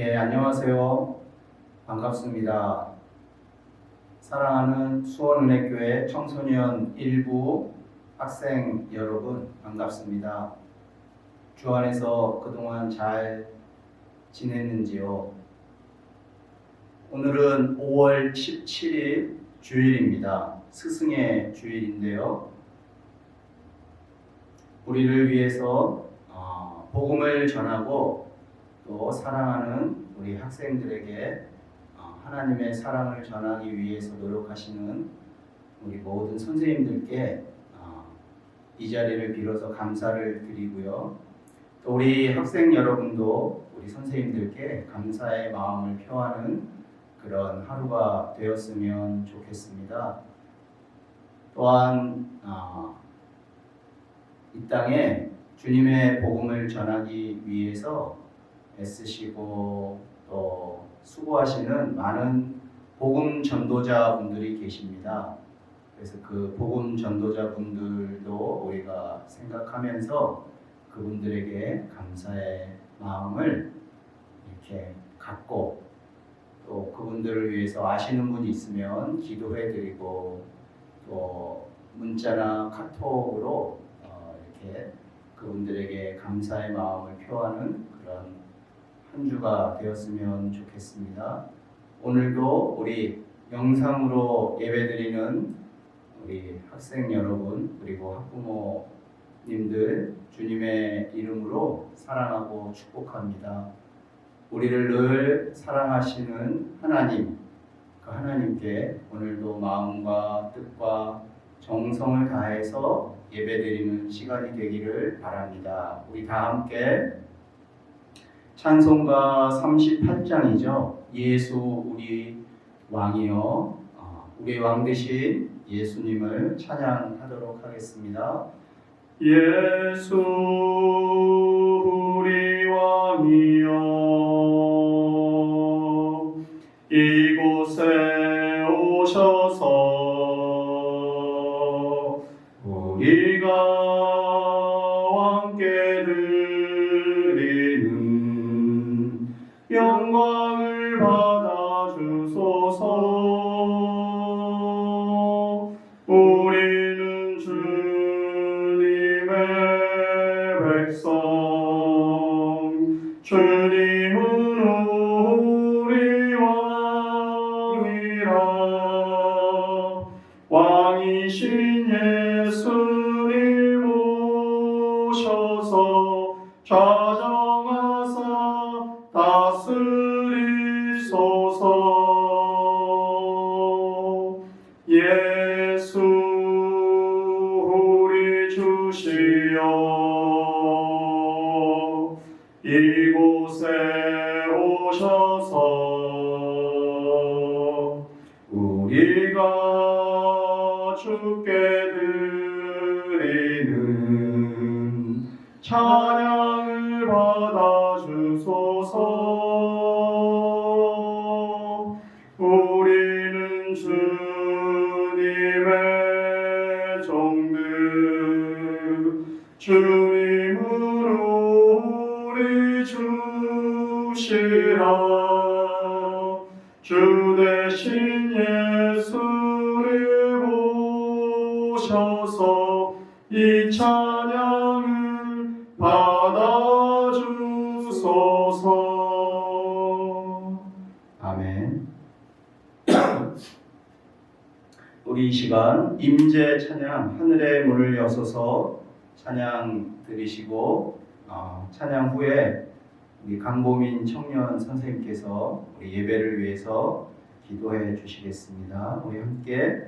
안녕하세요. 반갑습니다. 사랑하는 수원은혜교회 청소년 일부 학생 여러분, 반갑습니다. 주 안에서 그동안 잘 지냈는지요? 오늘은 5월 17일 주일입니다. 스승의 주일인데요. 우리를 위해서 복음을 전하고 또 사랑하는 우리 학생들에게 하나님의 사랑을 전하기 위해서 노력하시는 우리 모든 선생님들께 이 자리를 빌어서 감사를 드리고요. 또 우리 학생 여러분도 우리 선생님들께 감사의 마음을 표하는 그런 하루가 되었으면 좋겠습니다. 또한 이 땅에 주님의 복음을 전하기 위해서 애쓰시고 또 수고하시는 많은 복음 전도자 분들이 계십니다. 그래서 그 복음 전도자 분들도 우리가 생각하면서 그분들에게 감사의 마음을 이렇게 갖고 또 그분들을 위해서 아시는 분이 있으면 기도해드리고 또 문자나 카톡으로 이렇게 그분들에게 감사의 마음을 표하는 그런 한 주가 되었으면 좋겠습니다. 오늘도 우리 영상으로 예배드리는 우리 학생 여러분 그리고 학부모님들 주님의 이름으로 사랑하고 축복합니다. 우리를 늘 사랑하시는 하나님, 그 하나님께 오늘도 마음과 뜻과 정성을 다해서 예배드리는 시간이 되기를 바랍니다. 우리 다 함께 찬송가 38장이죠. 예수 우리 왕이여, 우리 왕 되신 예수님을 찬양하도록 하겠습니다. 예수 우리 왕이여, 이곳에 오셔서 우리가 영광을 받아주소서. 우리는 주님의 백성, 주님은 우리 왕이라. 왕이신 예수님 오셔서 좌정하사 다스리소서. 예수 우리 주시여, 이곳에 오셔서 우리가 주께 드리는 찬양을 받아주소서. 우리는 주님의 종들, 주님은 우리 주시라. 주 대신 예수를 모셔서 이 찬양을 받아주소서. 아멘. 우리 이 시간 임재 찬양, 하늘의 문을 여서서 찬양 들으시고 찬양 후에 우리 강보민 청년 선생님께서 우리 예배를 위해서 기도해 주시겠습니다. 우리 함께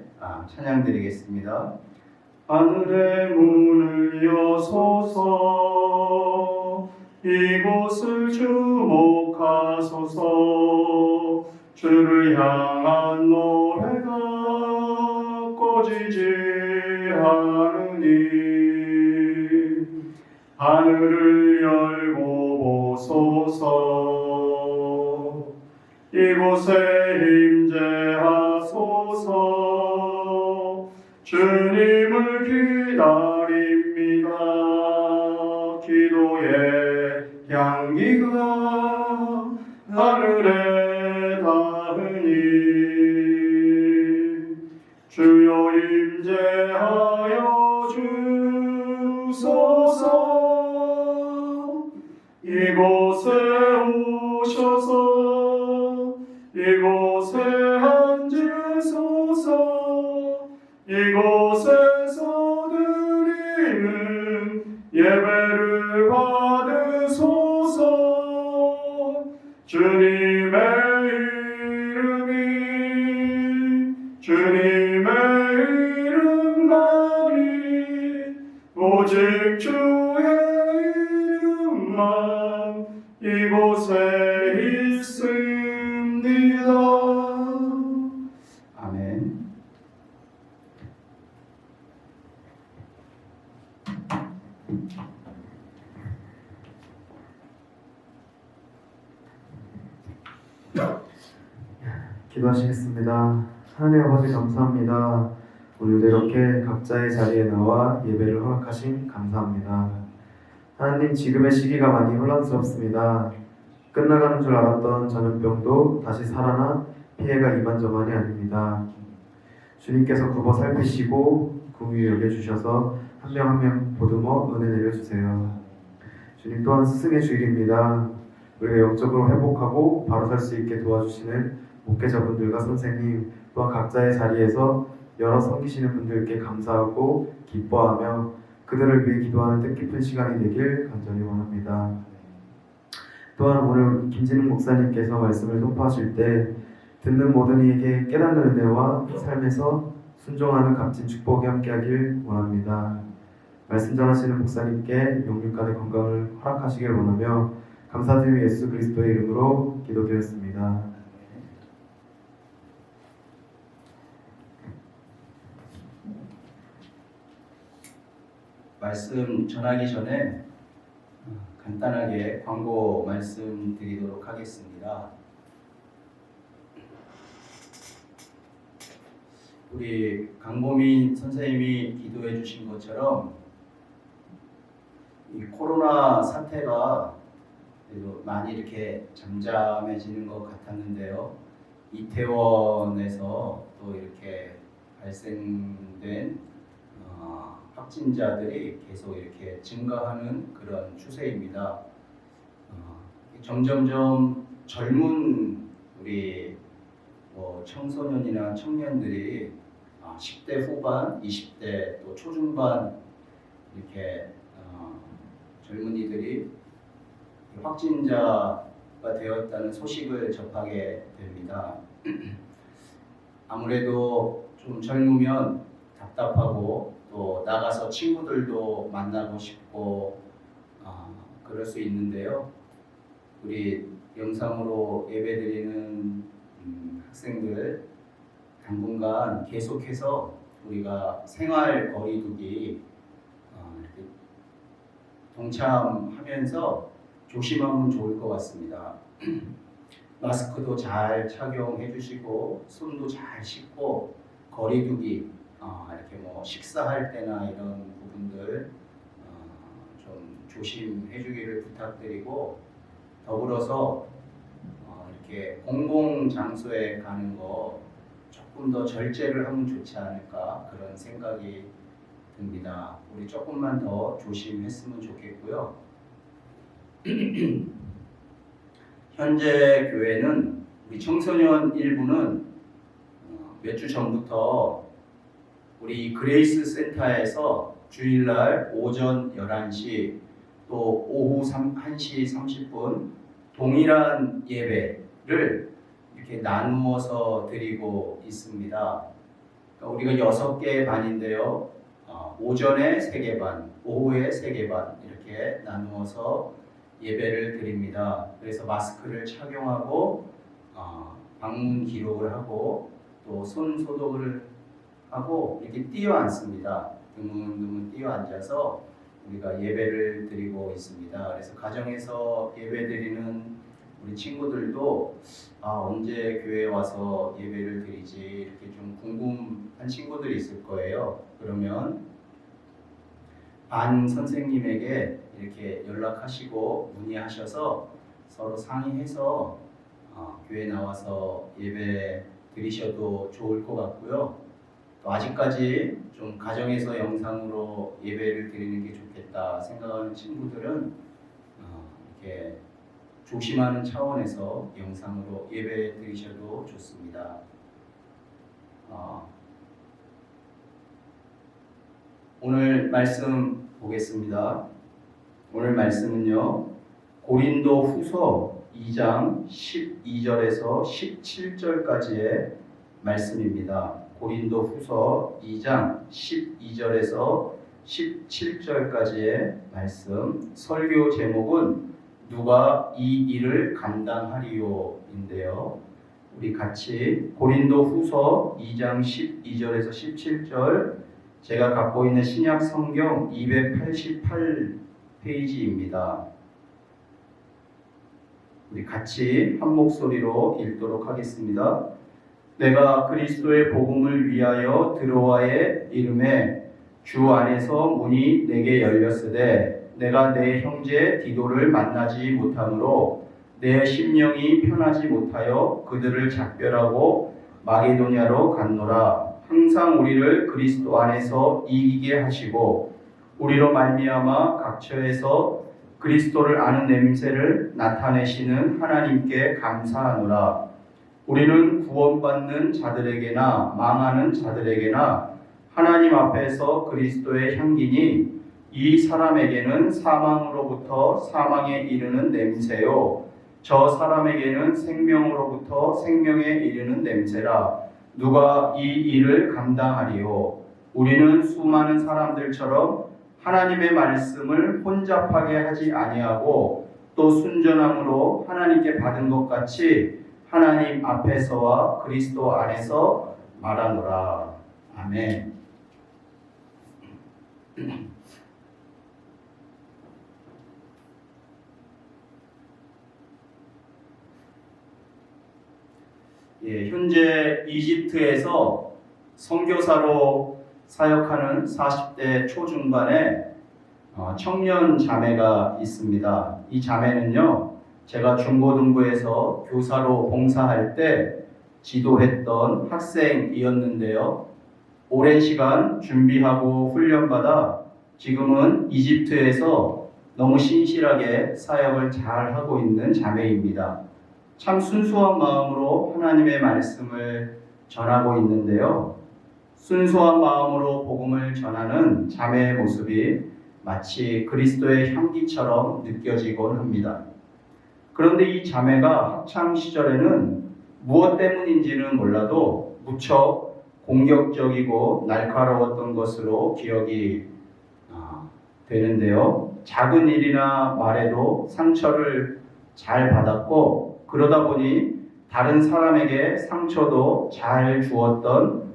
찬양 드리겠습니다. 하늘의 문을 여소서, 이곳을 주목하소서. 주를 향한 노래가 꺼지지 않으니 하늘을 열고 보소서. 이곳에 임재하소서. 주님을 기다립니다. 기도의 향기가 하늘에 닿으니 주여 임재하여 주소서. 이곳에 오셔서 이곳에 앉으소서. 이곳에서 드리는 예배를 받으소서. 주님의 이름만이 오직 주의 이름만 이곳에 있습니다. 아멘. 기도하시겠습니다. 하나님 아버지 감사합니다. 오늘도 이렇게 각자의 자리에 나와 예배를 허락하신 감사합니다. 하나님, 지금의 시기가 많이 혼란스럽습니다. 끝나가는 줄 알았던 전염병도 다시 살아나 피해가 이만저만이 아닙니다. 주님께서 굽어 살피시고 긍휼히 여겨주셔서 한 명 한 명 보듬어 은혜 내려주세요. 주님 또한 스승의 주일입니다. 우리가 영적으로 회복하고 바로 설 수 있게 도와주시는 목회자분들과 선생님, 또한 각자의 자리에서 여러 섬기시는 분들께 감사하고 기뻐하며 그들을 위해 기도하는 뜻깊은 시간이 되길 간절히 원합니다. 또한 오늘 김진웅 목사님께서 말씀을 선포하실 때 듣는 모든 이에게 깨닫는 은혜와 삶에서 순종하는 값진 축복이 함께하길 원합니다. 말씀 전하시는 목사님께 영육간의 건강을 허락하시길 원하며 감사드리며 예수 그리스도의 이름으로 기도드렸습니다. 말씀 전하기 전에 간단하게 광고 말씀드리도록 하겠습니다. 우리 강보민 선생님이 기도해 주신 것처럼 이 코로나 사태가 그래도 많이 이렇게 잠잠해지는 것 같았는데요. 이태원에서 또 이렇게 발생된 확진자들이 계속 이렇게 증가하는 그런 추세입니다. 점점점 젊은 우리 청소년이나 청년들이 10대 후반, 20대 또 초중반 이렇게 젊은이들이 확진자가 되었다는 소식을 접하게 됩니다. 아무래도 좀 젊으면 답답하고 또 나가서 친구들도 만나고 싶고 그럴 수 있는데요. 우리 영상으로 예배드리는 학생들 당분간 계속해서 우리가 생활 거리두기 이렇게 동참하면서 조심하면 좋을 것 같습니다. 마스크도 잘 착용해 주시고 손도 잘 씻고 거리두기 이렇게 식사할 때나 이런 부분들 좀 조심해 주기를 부탁드리고 더불어서 이렇게 공공 장소에 가는 거 조금 더 절제를 하면 좋지 않을까 그런 생각이 듭니다. 우리 조금만 더 조심했으면 좋겠고요. 현재 교회는 우리 청소년 일부는 몇 주 전부터 우리 그레이스 센터에서 주일날 오전 11시 또 오후 1시 30분 동일한 예배를 이렇게 나누어서 드리고 있습니다. 그러니까 우리가 6개의 반인데요. 오전에 3개 반, 오후에 3개 반 이렇게 나누어서 예배를 드립니다. 그래서 마스크를 착용하고 방문 기록을 하고 또 손 소독을 하고 이렇게 뛰어 앉습니다. 드문드문 뛰어 앉아서 우리가 예배를 드리고 있습니다. 그래서 가정에서 예배 드리는 우리 친구들도 언제 교회에 와서 예배를 드리지 이렇게 좀 궁금한 친구들이 있을 거예요. 그러면 반 선생님에게 이렇게 연락하시고 문의하셔서 서로 상의해서 교회 나와서 예배 드리셔도 좋을 것 같고요. 또 아직까지 좀 가정에서 영상으로 예배를 드리는 게 좋겠다 생각하는 친구들은 이렇게 조심하는 차원에서 영상으로 예배 드리셔도 좋습니다. 오늘 말씀 보겠습니다. 오늘 말씀은요, 고린도 후서 2장 12절에서 17절까지의 말씀입니다. 고린도 후서 2장 12절에서 17절까지의 말씀. 설교 제목은 누가 이 일을 감당하리요인데요. 우리 같이 고린도 후서 2장 12절에서 17절, 제가 갖고 있는 신약 성경 288페이지입니다. 우리 같이 한 목소리로 읽도록 하겠습니다. 내가 그리스도의 복음을 위하여 드로아에 이름에 주 안에서 문이 내게 열렸으되 내가 내 형제 디도를 만나지 못하므로 내 심령이 편하지 못하여 그들을 작별하고 마게도냐로 갔노라. 항상 우리를 그리스도 안에서 이기게 하시고 우리로 말미암아 각처에서 그리스도를 아는 냄새를 나타내시는 하나님께 감사하노라. 우리는 구원받는 자들에게나 망하는 자들에게나 하나님 앞에서 그리스도의 향기니 이 사람에게는 사망으로부터 사망에 이르는 냄새요 저 사람에게는 생명으로부터 생명에 이르는 냄새라. 누가 이 일을 감당하리요? 우리는 수많은 사람들처럼 하나님의 말씀을 혼잡하게 하지 아니하고 또 순전함으로 하나님께 받은 것 같이 하나님 앞에서와 그리스도 안에서 말하노라. 아멘. 현재 이집트에서 선교사로 사역하는 40대 초중반의 청년 자매가 있습니다. 이 자매는요, 제가 중고등부에서 교사로 봉사할 때 지도했던 학생이었는데요. 오랜 시간 준비하고 훈련받아 지금은 이집트에서 너무 신실하게 사역을 잘 하고 있는 자매입니다. 참 순수한 마음으로 하나님의 말씀을 전하고 있는데요. 순수한 마음으로 복음을 전하는 자매의 모습이 마치 그리스도의 향기처럼 느껴지곤 합니다. 그런데 이 자매가 학창 시절에는 무엇 때문인지는 몰라도 무척 공격적이고 날카로웠던 것으로 기억이 되는데요. 작은 일이나 말에도 상처를 잘 받았고 그러다 보니 다른 사람에게 상처도 잘 주었던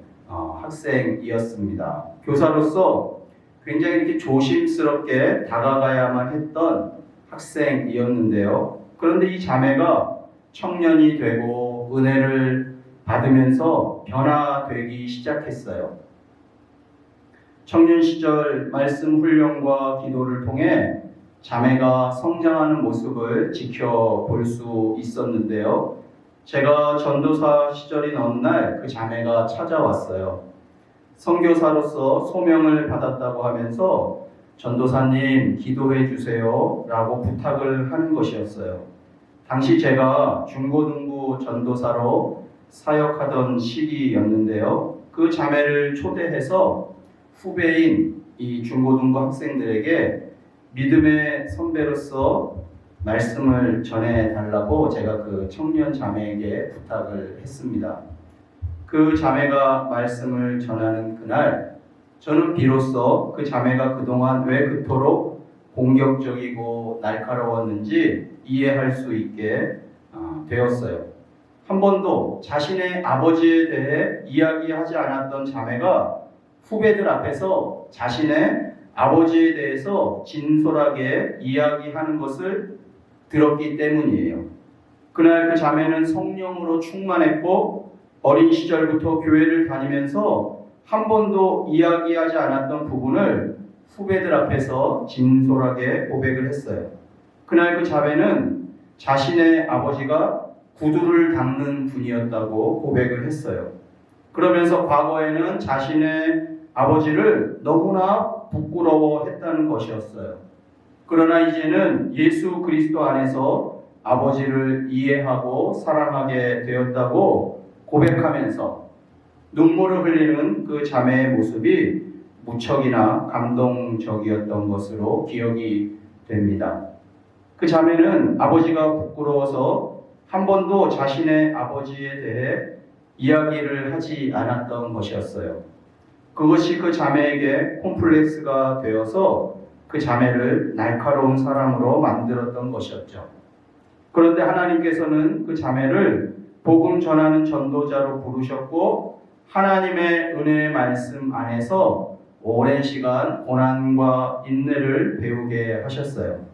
학생이었습니다. 교사로서 굉장히 이렇게 조심스럽게 다가가야만 했던 학생이었는데요. 그런데 이 자매가 청년이 되고 은혜를 받으면서 변화되기 시작했어요. 청년 시절 말씀 훈련과 기도를 통해 자매가 성장하는 모습을 지켜볼 수 있었는데요. 제가 전도사 시절인 어느 날 그 자매가 찾아왔어요. 선교사로서 소명을 받았다고 하면서 전도사님 기도해 주세요 라고 부탁을 하는 것이었어요. 당시 제가 중고등부 전도사로 사역하던 시기였는데요. 그 자매를 초대해서 후배인 이 중고등부 학생들에게 믿음의 선배로서 말씀을 전해달라고 제가 그 청년 자매에게 부탁을 했습니다. 그 자매가 말씀을 전하는 그날 저는 비로소 그 자매가 그동안 왜 그토록 공격적이고 날카로웠는지 이해할 수 있게 되었어요. 한 번도 자신의 아버지에 대해 이야기하지 않았던 자매가 후배들 앞에서 자신의 아버지에 대해서 진솔하게 이야기하는 것을 들었기 때문이에요. 그날 그 자매는 성령으로 충만했고 어린 시절부터 교회를 다니면서 한 번도 이야기하지 않았던 부분을 후배들 앞에서 진솔하게 고백을 했어요. 그날 그 자매는 자신의 아버지가 구두를 닦는 분이었다고 고백을 했어요. 그러면서 과거에는 자신의 아버지를 너무나 부끄러워했다는 것이었어요. 그러나 이제는 예수 그리스도 안에서 아버지를 이해하고 사랑하게 되었다고 고백하면서 눈물을 흘리는 그 자매의 모습이 무척이나 감동적이었던 것으로 기억이 됩니다. 그 자매는 아버지가 부끄러워서 한 번도 자신의 아버지에 대해 이야기를 하지 않았던 것이었어요. 그것이 그 자매에게 콤플렉스가 되어서 그 자매를 날카로운 사람으로 만들었던 것이었죠. 그런데 하나님께서는 그 자매를 복음 전하는 전도자로 부르셨고 하나님의 은혜의 말씀 안에서 오랜 시간 고난과 인내를 배우게 하셨어요.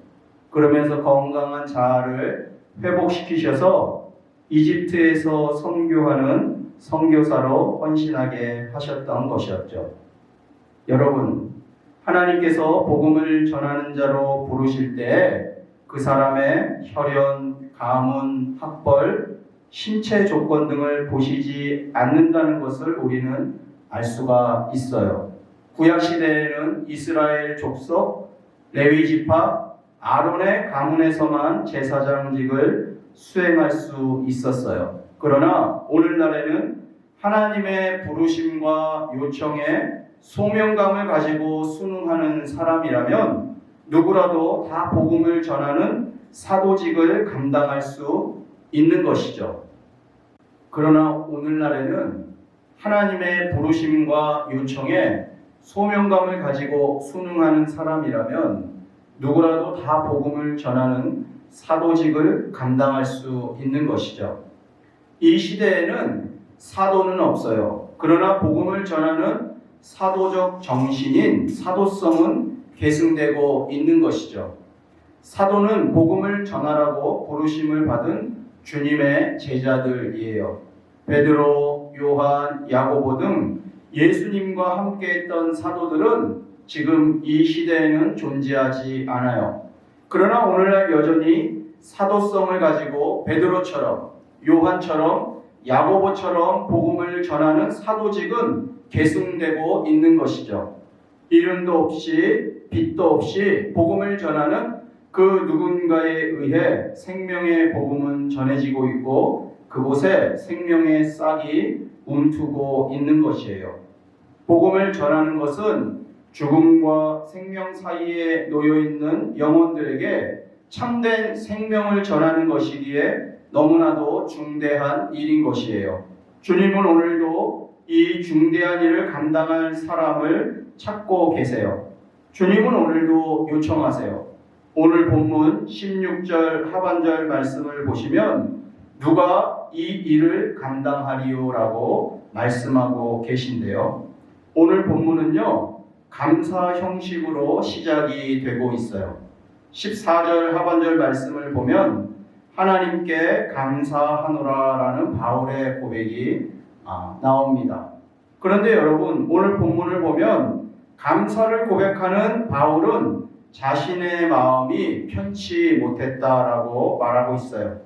그러면서 건강한 자아를 회복시키셔서 이집트에서 선교하는 선교사로 헌신하게 하셨던 것이었죠. 여러분, 하나님께서 복음을 전하는 자로 부르실 때 그 사람의 혈연, 가문, 학벌, 신체 조건 등을 보시지 않는다는 것을 우리는 알 수가 있어요. 구약 시대에는 이스라엘 족속, 레위 지파, 아론의 가문에서만 제사장직을 수행할 수 있었어요. 그러나 오늘날에는 하나님의 부르심과 요청에 소명감을 가지고 순응하는 사람이라면 누구라도 다 복음을 전하는 사도직을 감당할 수 있는 것이죠. 그러나 오늘날에는 하나님의 부르심과 요청에 소명감을 가지고 순응하는 사람이라면 누구라도 다 복음을 전하는 사도직을 감당할 수 있는 것이죠. 이 시대에는 사도는 없어요. 그러나 복음을 전하는 사도적 정신인 사도성은 계승되고 있는 것이죠. 사도는 복음을 전하라고 부르심을 받은 주님의 제자들이에요. 베드로, 요한, 야고보 등 예수님과 함께했던 사도들은 지금 이 시대에는 존재하지 않아요. 그러나 오늘날 여전히 사도성을 가지고 베드로처럼, 요한처럼, 야고보처럼 복음을 전하는 사도직은 계승되고 있는 것이죠. 이름도 없이 빛도 없이 복음을 전하는 그 누군가에 의해 생명의 복음은 전해지고 있고 그곳에 생명의 싹이 움트고 있는 것이에요. 복음을 전하는 것은 죽음과 생명 사이에 놓여있는 영혼들에게 참된 생명을 전하는 것이기에 너무나도 중대한 일인 것이에요. 주님은 오늘도 이 중대한 일을 감당할 사람을 찾고 계세요. 주님은 오늘도 요청하세요. 오늘 본문 16절 하반절 말씀을 보시면 누가 이 일을 감당하리요? 라고 말씀하고 계신데요. 오늘 본문은요, 감사 형식으로 시작이 되고 있어요. 14절 하반절 말씀을 보면 하나님께 감사하노라 라는 바울의 고백이 나옵니다. 그런데 여러분, 오늘 본문을 보면 감사를 고백하는 바울은 자신의 마음이 편치 못했다라고 말하고 있어요.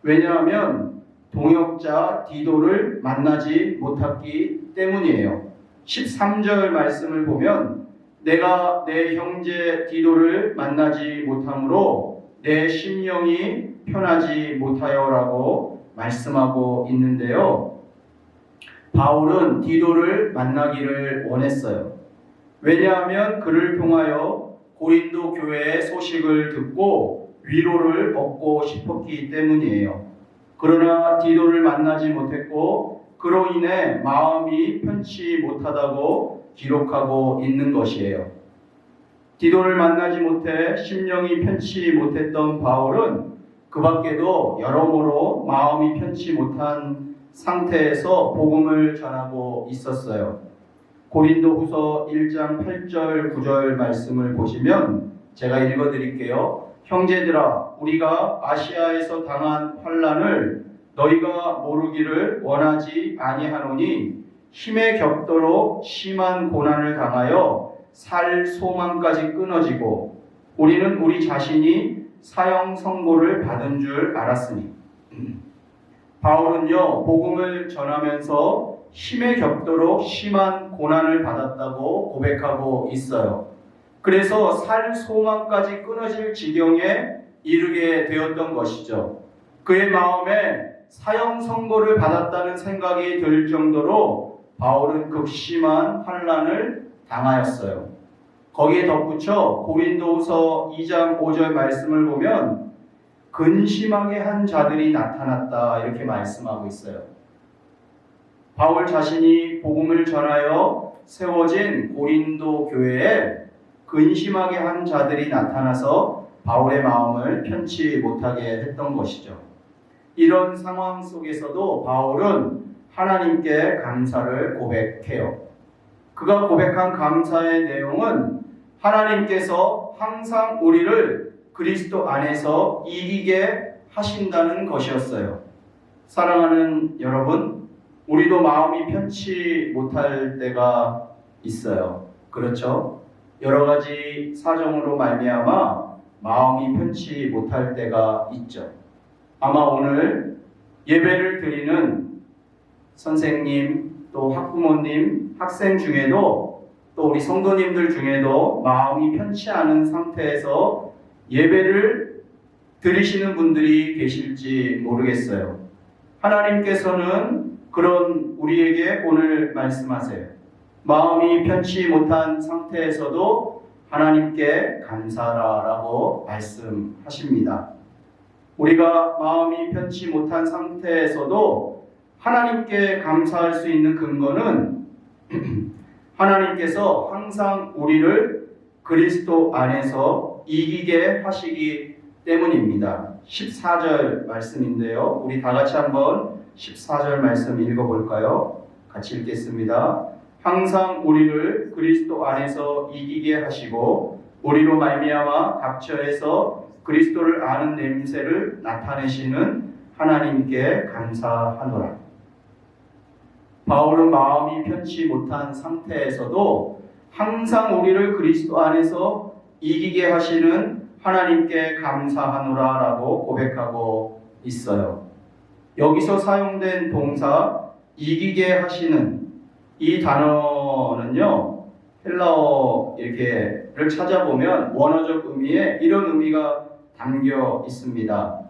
왜냐하면 동역자 디도를 만나지 못했기 때문이에요. 13절 말씀을 보면 내가 내 형제 디도를 만나지 못함으로 내 심령이 편하지 못하여라고 말씀하고 있는데요. 바울은 디도를 만나기를 원했어요. 왜냐하면 그를 통하여 고린도 교회의 소식을 듣고 위로를 얻고 싶었기 때문이에요. 그러나 디도를 만나지 못했고 그로 인해 마음이 편치 못하다고 기록하고 있는 것이에요. 디도를 만나지 못해 심령이 편치 못했던 바울은 그 밖에도 여러모로 마음이 편치 못한 상태에서 복음을 전하고 있었어요. 고린도후서 1장 8절 9절 말씀을 보시면 제가 읽어드릴게요. 형제들아, 우리가 아시아에서 당한 환난을 너희가 모르기를 원하지 아니하노니 힘에 겹도록 심한 고난을 당하여 살 소망까지 끊어지고 우리는 우리 자신이 사형 선고를 받은 줄 알았으니 바울은요, 복음을 전하면서 힘에 겹도록 심한 고난을 받았다고 고백하고 있어요. 그래서 살 소망까지 끊어질 지경에 이르게 되었던 것이죠. 그의 마음에 사형 선고를 받았다는 생각이 들 정도로 바울은 극심한 환난을 당하였어요. 거기에 덧붙여 고린도후서 2장 5절 말씀을 보면 근심하게 한 자들이 나타났다 이렇게 말씀하고 있어요. 바울 자신이 복음을 전하여 세워진 고린도 교회에 근심하게 한 자들이 나타나서 바울의 마음을 편치 못하게 했던 것이죠. 이런 상황 속에서도 바울은 하나님께 감사를 고백해요. 그가 고백한 감사의 내용은 하나님께서 항상 우리를 그리스도 안에서 이기게 하신다는 것이었어요. 사랑하는 여러분, 우리도 마음이 편치 못할 때가 있어요. 그렇죠? 여러 가지 사정으로 말미암아 마음이 편치 못할 때가 있죠. 아마 오늘 예배를 드리는 선생님, 또 학부모님, 학생 중에도 또 우리 성도님들 중에도 마음이 편치 않은 상태에서 예배를 드리시는 분들이 계실지 모르겠어요. 하나님께서는 그런 우리에게 오늘 말씀하세요. 마음이 편치 못한 상태에서도 하나님께 감사하라라고 말씀하십니다. 우리가 마음이 편치 못한 상태에서도 하나님께 감사할 수 있는 근거는 하나님께서 항상 우리를 그리스도 안에서 이기게 하시기 때문입니다. 14절 말씀인데요. 우리 다 같이 한번 14절 말씀 읽어볼까요? 같이 읽겠습니다. 항상 우리를 그리스도 안에서 이기게 하시고 우리로 말미암아 각처에서 그리스도를 아는 냄새를 나타내시는 하나님께 감사하노라. 바울은 마음이 편치 못한 상태에서도 항상 우리를 그리스도 안에서 이기게 하시는 하나님께 감사하노라라고 고백하고 있어요. 여기서 사용된 동사 이기게 하시는 이 단어는요, 헬라어 이렇게를 찾아보면 원어적 의미에 이런 의미가 담겨 있습니다.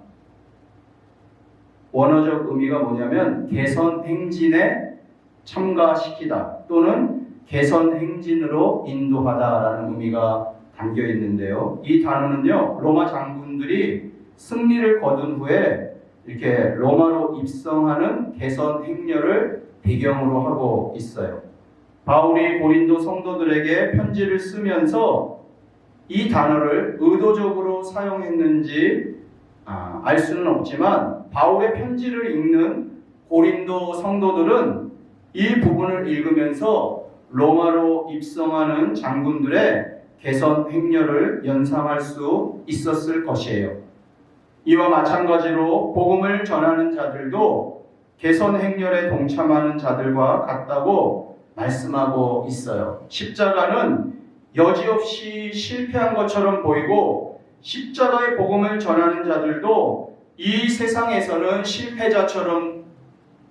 원어적 의미가 뭐냐면 개선 행진에 참가시키다 또는 개선 행진으로 인도하다라는 의미가 담겨 있는데요. 이 단어는요, 로마 장군들이 승리를 거둔 후에 이렇게 로마로 입성하는 개선 행렬을 배경으로 하고 있어요. 바울이 고린도 성도들에게 편지를 쓰면서 이 단어를 의도적으로 사용했는지 알 수는 없지만 바울의 편지를 읽는 고린도 성도들은 이 부분을 읽으면서 로마로 입성하는 장군들의 개선 행렬을 연상할 수 있었을 것이에요. 이와 마찬가지로 복음을 전하는 자들도 개선 행렬에 동참하는 자들과 같다고 말씀하고 있어요. 십자가는 여지없이 실패한 것처럼 보이고 십자가의 복음을 전하는 자들도 이 세상에서는 실패자처럼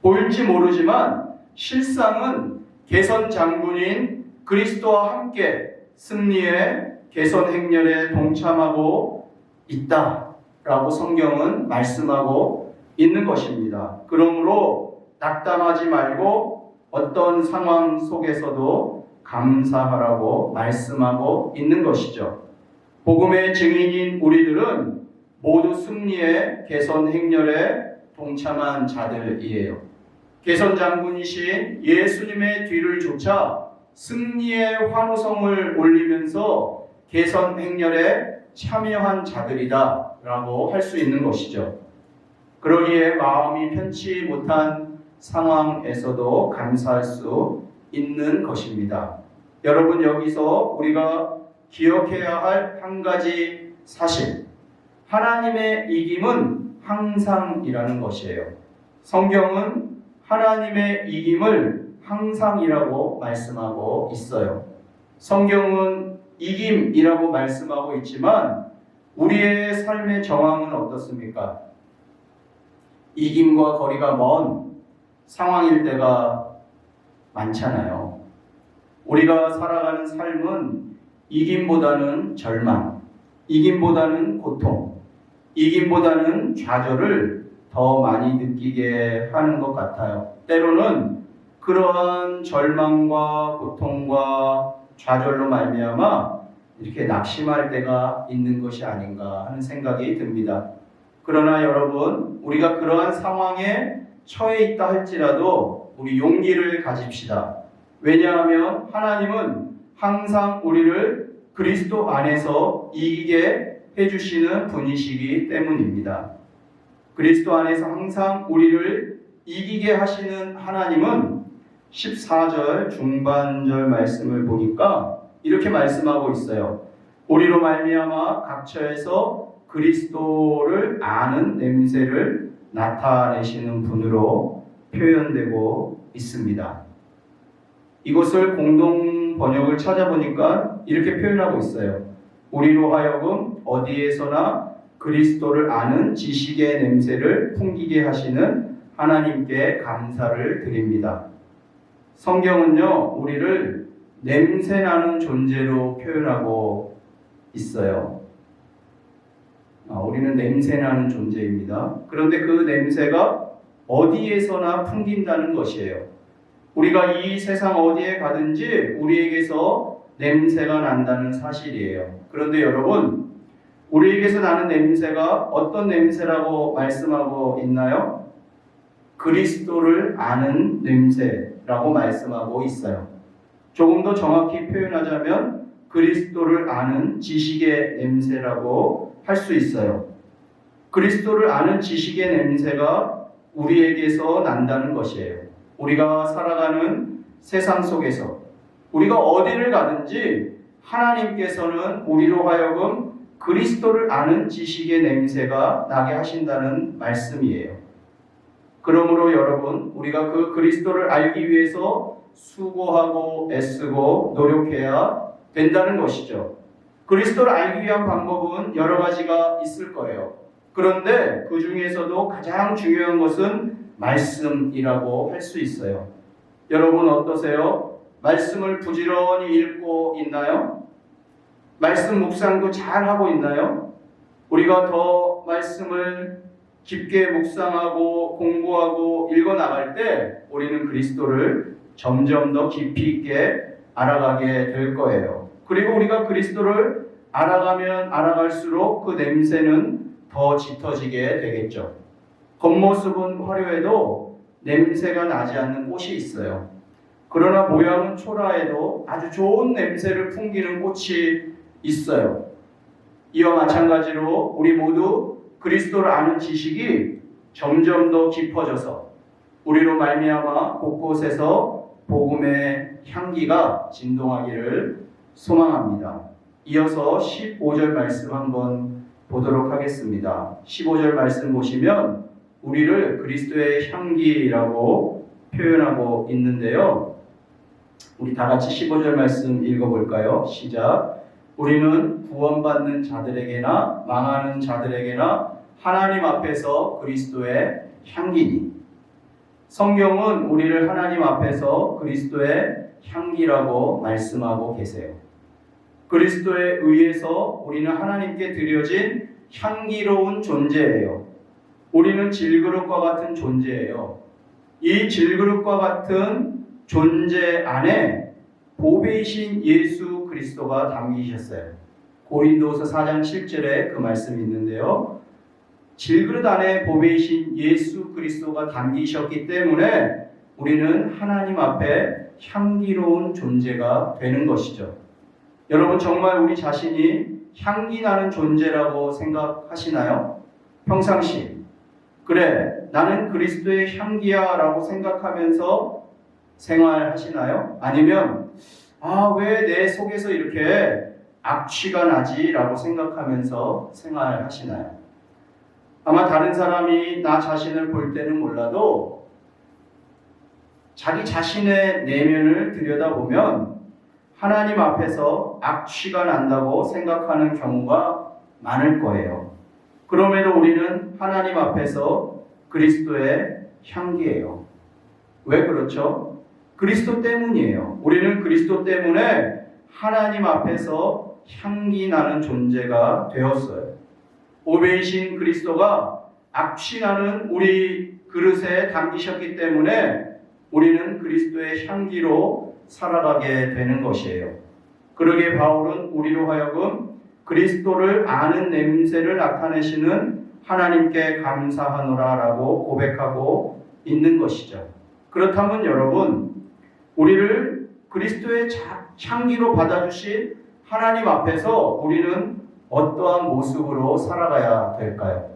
보일지 모르지만 실상은 개선 장군인 그리스도와 함께 승리의 개선 행렬에 동참하고 있다라고 성경은 말씀하고 있는 것입니다. 그러므로 낙담하지 말고 어떤 상황 속에서도 감사하라고 말씀하고 있는 것이죠. 복음의 증인인 우리들은 모두 승리의 개선 행렬에 동참한 자들이에요. 개선 장군이신 예수님의 뒤를 쫓아 승리의 환호성을 올리면서 개선 행렬에 참여한 자들이다 라고 할 수 있는 것이죠. 그러기에 마음이 편치 못한 상황에서도 감사할 수 있는 것입니다. 여러분, 여기서 우리가 기억해야 할 한 가지 사실, 하나님의 이김은 항상이라는 것이에요. 성경은 하나님의 이김을 항상이라고 말씀하고 있어요. 성경은 이김이라고 말씀하고 있지만 우리의 삶의 정황은 어떻습니까? 이김과 거리가 먼 상황일 때가 많잖아요. 우리가 살아가는 삶은 이김보다는 절망, 이김보다는 고통, 이김보다는 좌절을 더 많이 느끼게 하는 것 같아요. 때로는 그러한 절망과 고통과 좌절로 말미암아 이렇게 낙심할 때가 있는 것이 아닌가 하는 생각이 듭니다. 그러나 여러분, 우리가 그러한 상황에 처해 있다 할지라도 우리 용기를 가집시다. 왜냐하면 하나님은 항상 우리를 그리스도 안에서 이기게 해주시는 분이시기 때문입니다. 그리스도 안에서 항상 우리를 이기게 하시는 하나님은 14절 중반절 말씀을 보니까 이렇게 말씀하고 있어요. 우리로 말미암아 각처에서 그리스도를 아는 냄새를 나타내시는 분으로 표현되고 있습니다. 이것을 공동 번역을 찾아보니까 이렇게 표현하고 있어요. 우리로 하여금 어디에서나 그리스도를 아는 지식의 냄새를 풍기게 하시는 하나님께 감사를 드립니다. 성경은요, 우리를 냄새나는 존재로 표현하고 있어요. 우리는 냄새나는 존재입니다. 그런데 그 냄새가 어디에서나 풍긴다는 것이에요. 우리가 이 세상 어디에 가든지 우리에게서 냄새가 난다는 사실이에요. 그런데 여러분, 우리에게서 나는 냄새가 어떤 냄새라고 말씀하고 있나요? 그리스도를 아는 냄새라고 말씀하고 있어요. 조금 더 정확히 표현하자면 그리스도를 아는 지식의 냄새라고 할 수 있어요. 그리스도를 아는 지식의 냄새가 우리에게서 난다는 것이에요. 우리가 살아가는 세상 속에서 우리가 어디를 가든지 하나님께서는 우리로 하여금 그리스도를 아는 지식의 냄새가 나게 하신다는 말씀이에요. 그러므로 여러분, 우리가 그 그리스도를 알기 위해서 수고하고 애쓰고 노력해야 된다는 것이죠. 그리스도를 알기 위한 방법은 여러 가지가 있을 거예요. 그런데 그 중에서도 가장 중요한 것은 말씀이라고 할 수 있어요. 여러분 어떠세요? 말씀을 부지런히 읽고 있나요? 말씀 묵상도 잘 하고 있나요? 우리가 더 말씀을 깊게 묵상하고 공부하고 읽어나갈 때 우리는 그리스도를 점점 더 깊이 있게 알아가게 될 거예요. 그리고 우리가 그리스도를 알아가면 알아갈수록 그 냄새는 더 짙어지게 되겠죠. 겉모습은 화려해도 냄새가 나지 않는 꽃이 있어요. 그러나 모양은 초라해도 아주 좋은 냄새를 풍기는 꽃이 있어요. 이와 마찬가지로 우리 모두 그리스도를 아는 지식이 점점 더 깊어져서 우리로 말미암아 곳곳에서 복음의 향기가 진동하기를 소망합니다. 이어서 15절 말씀 한번 보도록 하겠습니다. 15절 말씀 보시면 우리를 그리스도의 향기라고 표현하고 있는데요. 우리 다 같이 15절 말씀 읽어볼까요? 시작. 우리는 구원받는 자들에게나 망하는 자들에게나 하나님 앞에서 그리스도의 향기니. 성경은 우리를 하나님 앞에서 그리스도의 향기라고 말씀하고 계세요. 그리스도에 의해서 우리는 하나님께 드려진 향기로운 존재예요. 우리는 질그릇과 같은 존재예요. 이 질그릇과 같은 존재 안에 보배이신 예수 그리스도가 담기셨어요. 고린도서 4장 7절에 그 말씀이 있는데요. 질그릇 안에 보배이신 예수 그리스도가 담기셨기 때문에 우리는 하나님 앞에 향기로운 존재가 되는 것이죠. 여러분 정말 우리 자신이 향기 나는 존재라고 생각하시나요? 평상시 그래 나는 그리스도의 향기야 라고 생각하면서 생활하시나요? 아니면 왜 내 속에서 이렇게 악취가 나지? 라고 생각하면서 생활하시나요? 아마 다른 사람이 나 자신을 볼 때는 몰라도 자기 자신의 내면을 들여다보면 하나님 앞에서 악취가 난다고 생각하는 경우가 많을 거예요. 그럼에도 우리는 하나님 앞에서 그리스도의 향기예요. 왜 그렇죠? 그리스도 때문이에요. 우리는 그리스도 때문에 하나님 앞에서 향기 나는 존재가 되었어요. 오베이신 그리스도가 악취나는 우리 그릇에 담기셨기 때문에 우리는 그리스도의 향기로 살아가게 되는 것이에요. 그러기에 바울은 우리로 하여금 그리스도를 아는 냄새를 나타내시는 하나님께 감사하노라라고 고백하고 있는 것이죠. 그렇다면 여러분, 우리를 그리스도의 향기로 받아주신 하나님 앞에서 우리는 어떠한 모습으로 살아가야 될까요?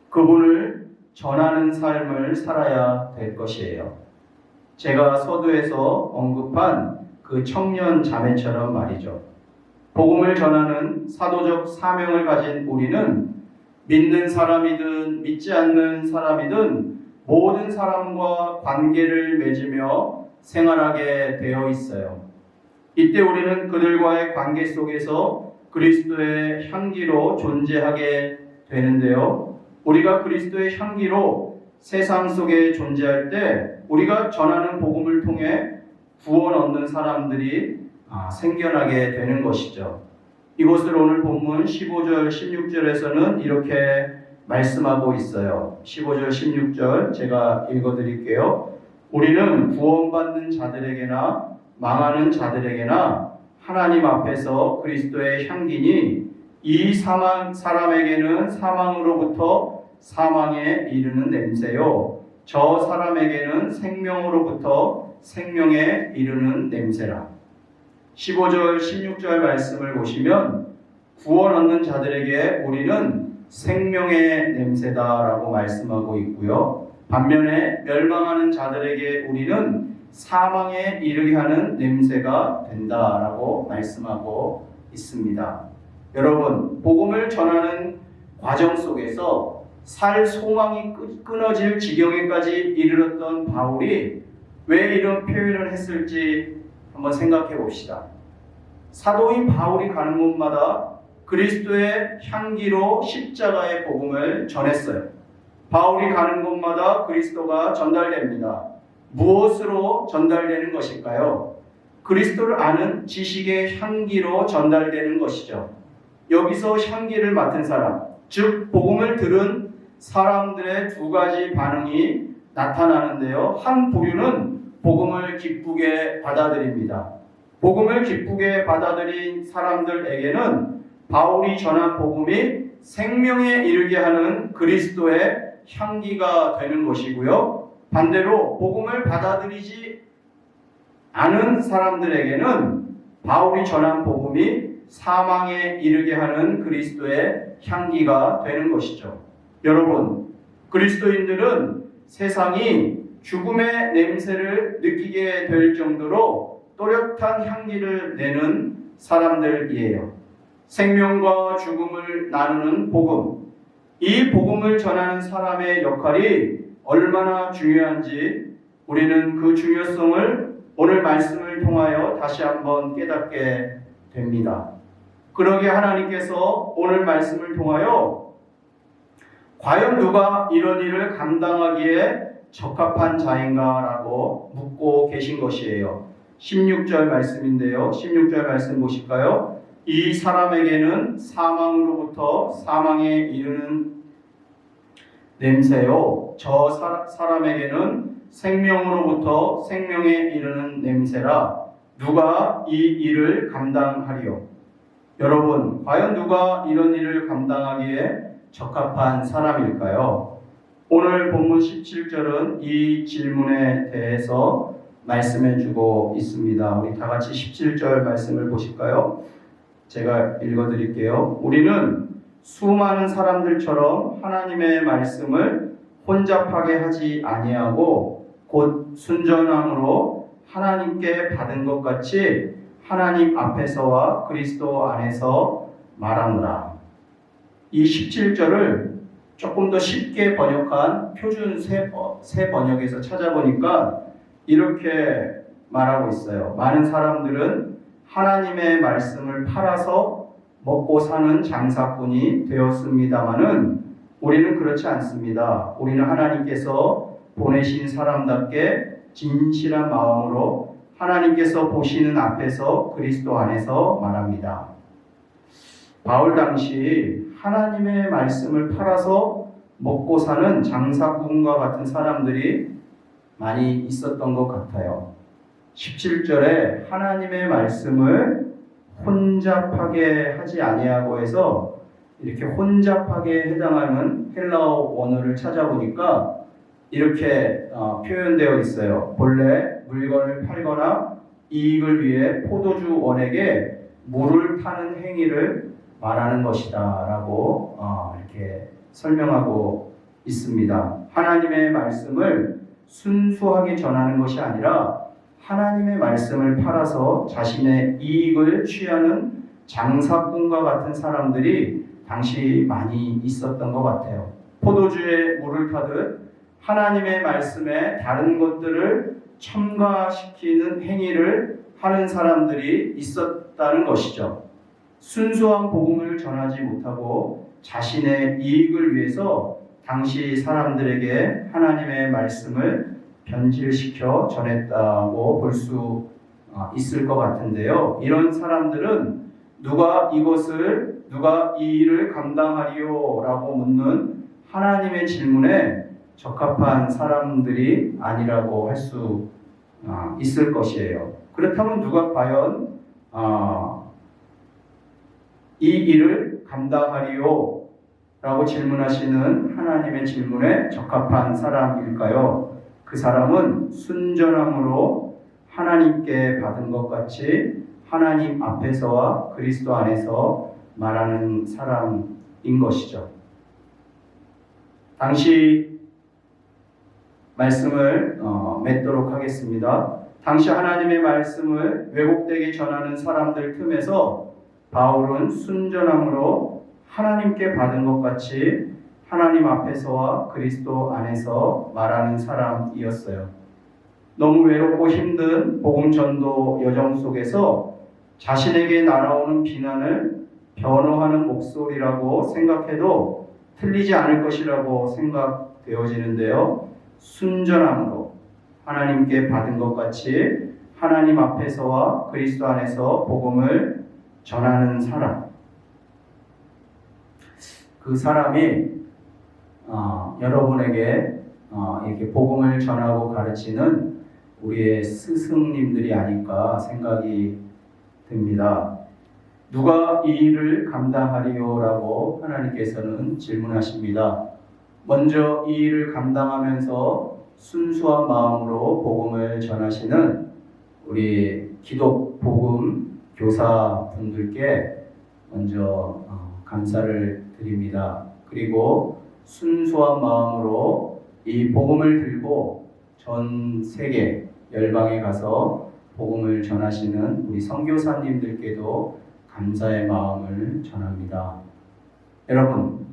그분을 전하는 삶을 살아야 될 것이에요. 제가 서두에서 언급한 그 청년 자매처럼 말이죠. 복음을 전하는 사도적 사명을 가진 우리는 믿는 사람이든 믿지 않는 사람이든 모든 사람과 관계를 맺으며 생활하게 되어 있어요. 이때 우리는 그들과의 관계 속에서 그리스도의 향기로 존재하게 되는데요. 우리가 그리스도의 향기로 세상 속에 존재할 때 우리가 전하는 복음을 통해 구원 얻는 사람들이 생겨나게 되는 것이죠. 이것을 오늘 본문 15절, 16절에서는 이렇게 말씀하고 있어요. 15절, 16절 제가 읽어드릴게요. 우리는 구원받는 자들에게나 망하는 자들에게나 하나님 앞에서 그리스도의 향기니 이 사람에게는 사망으로부터 사망에 이르는 냄새요. 저 사람에게는 생명으로부터 생명에 이르는 냄새라. 15절, 16절 말씀을 보시면 구원 얻는 자들에게 우리는 생명의 냄새다라고 말씀하고 있고요. 반면에 멸망하는 자들에게 우리는 사망에 이르게 하는 냄새가 된다라고 말씀하고 있습니다. 여러분, 복음을 전하는 과정 속에서 살 소망이 끊어질 지경에까지 이르렀던 바울이 왜 이런 표현을 했을지 한번 생각해 봅시다. 사도인 바울이 가는 곳마다 그리스도의 향기로 십자가의 복음을 전했어요. 바울이 가는 곳마다 그리스도가 전달됩니다. 무엇으로 전달되는 것일까요? 그리스도를 아는 지식의 향기로 전달되는 것이죠. 여기서 향기를 맡은 사람, 즉 복음을 들은 사람들의 두 가지 반응이 나타나는데요. 한 부류는 복음을 기쁘게 받아들입니다. 복음을 기쁘게 받아들인 사람들에게는 바울이 전한 복음이 생명에 이르게 하는 그리스도의 향기가 되는 것이고요. 반대로 복음을 받아들이지 않은 사람들에게는 바울이 전한 복음이 사망에 이르게 하는 그리스도의 향기가 되는 것이죠. 여러분, 그리스도인들은 세상이 죽음의 냄새를 느끼게 될 정도로 또렷한 향기를 내는 사람들이에요. 생명과 죽음을 나누는 복음, 이 복음을 전하는 사람의 역할이 얼마나 중요한지 우리는 그 중요성을 오늘 말씀을 통하여 다시 한번 깨닫게 됩니다. 그러게 하나님께서 오늘 말씀을 통하여 과연 누가 이런 일을 감당하기에 적합한 자인가라고 묻고 계신 것이에요. 16절 말씀인데요. 16절 말씀 보실까요? 이 사람에게는 사망으로부터 사망에 이르는 냄새요. 저 사람에게는 생명으로부터 생명에 이르는 냄새라. 누가 이 일을 감당하리요? 여러분, 과연 누가 이런 일을 감당하기에 적합한 사람일까요? 오늘 본문 17절은 이 질문에 대해서 말씀해 주고 있습니다. 우리 다 같이 17절 말씀을 보실까요? 제가 읽어드릴게요. 우리는 수많은 사람들처럼 하나님의 말씀을 혼잡하게 하지 아니하고 곧 순전함으로 하나님께 받은 것 같이 하나님 앞에서와 그리스도 안에서 말하노라. 이 17절을 조금 더 쉽게 번역한 표준 새 번역에서 찾아보니까 이렇게 말하고 있어요. 많은 사람들은 하나님의 말씀을 팔아서 먹고 사는 장사꾼이 되었습니다마는 우리는 그렇지 않습니다. 우리는 하나님께서 보내신 사람답게 진실한 마음으로 하나님께서 보시는 앞에서 그리스도 안에서 말합니다. 바울 당시 하나님의 말씀을 팔아서 먹고 사는 장사꾼과 같은 사람들이 많이 있었던 것 같아요. 17절에 하나님의 말씀을 혼잡하게 하지 아니하고 해서 이렇게 혼잡하게 해당하는 헬라어 원어를 찾아보니까 이렇게 표현되어 있어요. 본래 물건을 팔거나 이익을 위해 포도주 원에게 물을 타는 행위를 말하는 것이다 라고 이렇게 설명하고 있습니다. 하나님의 말씀을 순수하게 전하는 것이 아니라 하나님의 말씀을 팔아서 자신의 이익을 취하는 장사꾼과 같은 사람들이 당시 많이 있었던 것 같아요. 포도주에 물을 타듯 하나님의 말씀에 다른 것들을 첨가시키는 행위를 하는 사람들이 있었다는 것이죠. 순수한 복음을 전하지 못하고 자신의 이익을 위해서 당시 사람들에게 하나님의 말씀을 변질시켜 전했다고 볼 수 있을 것 같은데요. 이런 사람들은 누가 이 일을 감당하리요? 라고 묻는 하나님의 질문에 적합한 사람들이 아니라고 할 수 있을 것이에요. 그렇다면 누가 과연 이 일을 감당하리요? 라고 질문하시는 하나님의 질문에 적합한 사람일까요? 그 사람은 순전함으로 하나님께 받은 것 같이 하나님 앞에서와 그리스도 안에서 말하는 사람인 것이죠. 당시 말씀을 맺도록 하겠습니다. 당시 하나님의 말씀을 왜곡되게 전하는 사람들 틈에서 바울은 순전함으로 하나님께 받은 것 같이 하나님 앞에서와 그리스도 안에서 말하는 사람이었어요. 너무 외롭고 힘든 복음 전도 여정 속에서 자신에게 날아오는 비난을 변호하는 목소리라고 생각해도 틀리지 않을 것이라고 생각되어지는데요. 순전함으로 하나님께 받은 것 같이 하나님 앞에서와 그리스도 안에서 복음을 전하는 사람. 그 사람이 여러분에게 이렇게 복음을 전하고 가르치는 우리의 스승님들이 아닐까 생각이 듭니다. 누가 이 일을 감당하리요? 라고 하나님께서는 질문하십니다. 먼저 이 일을 감당하면서 순수한 마음으로 복음을 전하시는 우리 기독 복음 교사 분들께 먼저 감사를 드립니다. 그리고 순수한 마음으로 이 복음을 들고 전 세계 열방에 가서 복음을 전하시는 우리 선교사님들께도 감사의 마음을 전합니다. 여러분,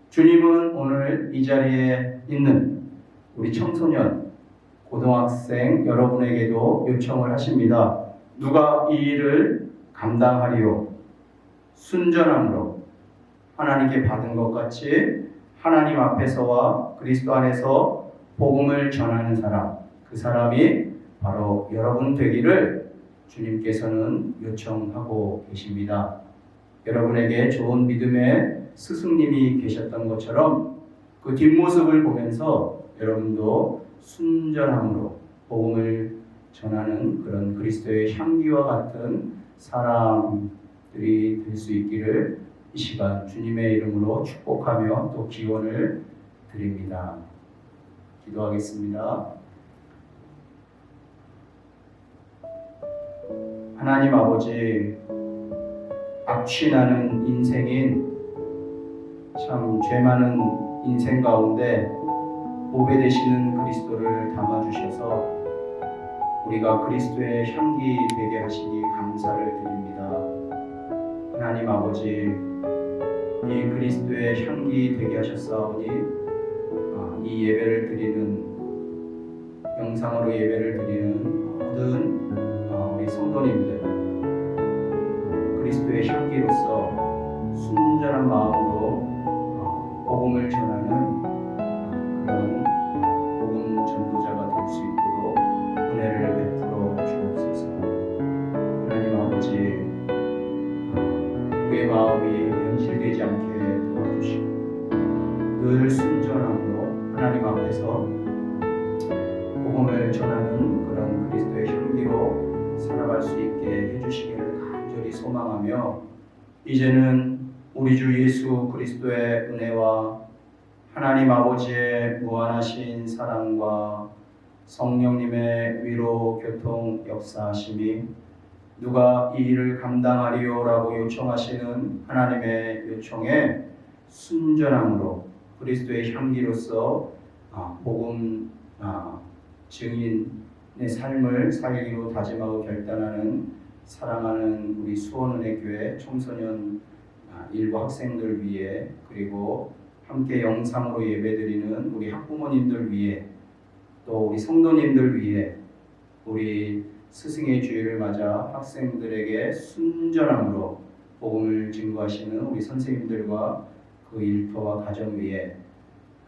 주님은 오늘 이 자리에 있는 우리 청소년, 고등학생 여러분에게도 요청을 하십니다. 누가 이 일을 감당하리요? 순전함으로 하나님께 받은 것 같이 하나님 앞에서와 그리스도 안에서 복음을 전하는 사람, 그 사람이 바로 여러분 되기를 주님께서는 요청하고 계십니다. 여러분에게 좋은 믿음의 스승님이 계셨던 것처럼 그 뒷모습을 보면서 여러분도 순전함으로 복음을 전하는 그런 그리스도의 향기와 같은 사람들이 될 수 있기를 이 시간 주님의 이름으로 축복하며 또 기원을 드립니다. 기도하겠습니다. 하나님 아버지, 악취나는 인생인 참 죄 많은 인생 가운데 보배 되시는 그리스도를 담아주셔서 우리가 그리스도의 향기 되게 하시니 감사를 드립니다. 하나님 아버지, 이 그리스도의 향기 되게 하셨사오니 이 예배를 드리는, 영상으로 예배를 드리는 모든 우리 성도님들, 그리스도의 향기로서 순전한 마음으로 복음을 복음을 전하는 그런 복음 전도자가 될 수 있도록 은혜를 베풀어 주옵소서. 하나님 아버지, 우리의 마음이 변질되지 않게 도와주시고 늘 순전함으로 하나님 앞에서 복음을 전하는 그런 그리스도의 향기로 살아갈 수 있게 해주시기를 간절히 소망하며, 이제는 우리 주 예수 그리스도의 은혜와 하나님 아버지의 무한하신 사랑과 성령님의 위로 교통 역사하심이, 누가 이 일을 감당하리요라고 요청하시는 하나님의 요청에 순전함으로 그리스도의 향기로서 복음 증인의 삶을 살기로 다짐하고 결단하는 사랑하는 우리 수원은혜교회 청소년 일부 학생들 위해, 그리고 함께 영상으로 예배드리는 우리 학부모님들 위해, 또 우리 성도님들 위해, 우리 스승의 주일을 맞아 학생들에게 순전함으로 복음을 증거하시는 우리 선생님들과 그 일터와 가정 위에,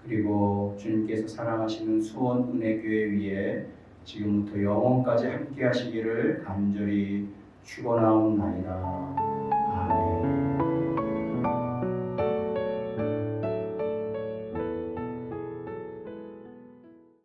그리고 주님께서 사랑하시는 수원은혜교회 위에 지금부터 영원까지 함께 하시기를 간절히 축원하옵나이다.